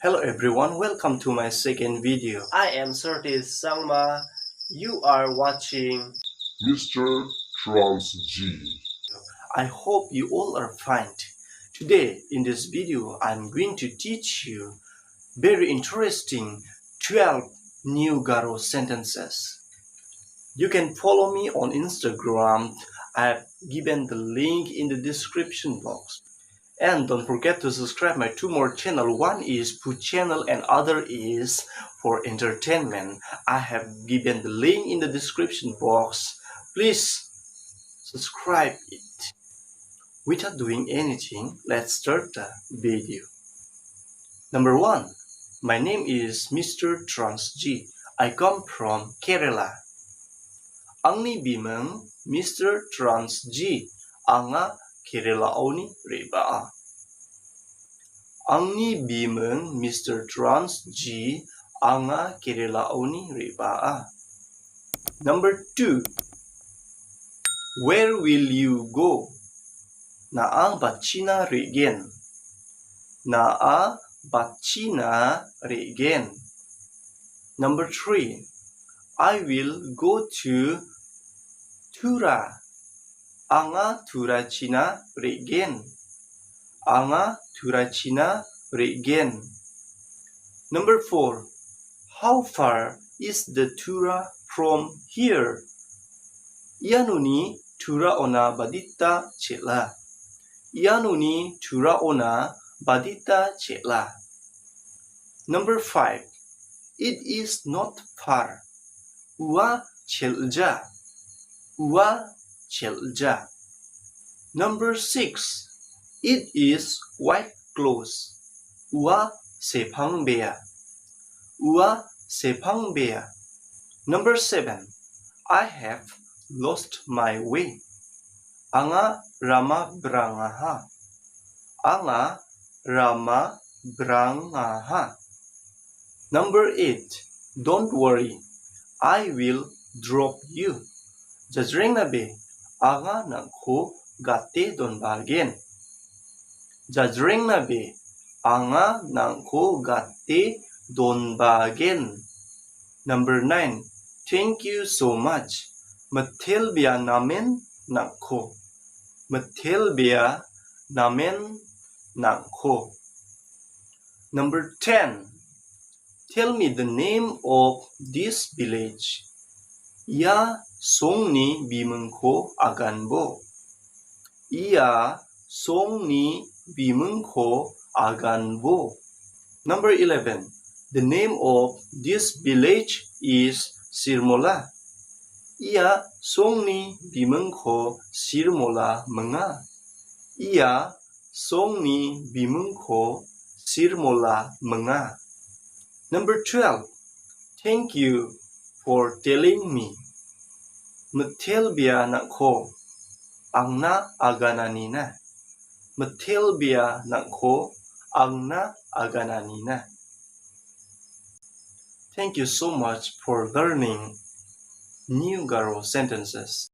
Hello everyone, welcome to my second video. I am SARTISH Sangma. You are watching Mr. Trans G. I hope you all are fine. Today in this video I'm going to teach you very interesting 12 new Garo sentences. You can follow me on Instagram. I've given the link in the description box. And don't forget to subscribe my two more channel. One is food channel and other is for entertainment. I have given the link in the description box. Please subscribe it. Without doing anything, let's start the video. Number 1. My name is Mr. Trans G. I come from Kerala. Angni bimeng Mr. Trans G. Anga Kerala oni reba. Angni bimeng Mr. Trans G. Anga Kerala oni reba. Number 2. Where will you go? Naa batchina regen. Naa batchina regen. Number 3. I will go to Tura. Anga Tura China regen. Anga Tura China regen. Number 4. How far is the Tura from here? Ianuni Tura ona badita cela. Ianuni Tura ona badita cela. Number 5. It is not far. Ua chelja. Ua chelja. Number 6. It is quite close. Ua Mitelbea. Ua Mitelbea. Number 7. I have lost my way. Anga rama brangaha. Anga rama brangaha. Number 8. Don't worry. I will drop you. Jajrengnabe anga nangko gate don bagen. Jajrengnabe anga nangko gate don bagen. Number 9. Thank you so much. Mitelbea namen nangko. Mitelbea namen nangko. Number 10. Tell me the name of this village. Ia songni bimengko aganbo. Ia songni bimengko aganbo. Number 11. The name of this village is Sirmola. Ia songni bimengko Sirmola menga. Ia songni bimengko Sirmola menga. Number 12. Thank you for telling me. Mitelbea nangko angna agananina. Mitelbea nangko angna agananina. Thank you so much for learning new Garo sentences.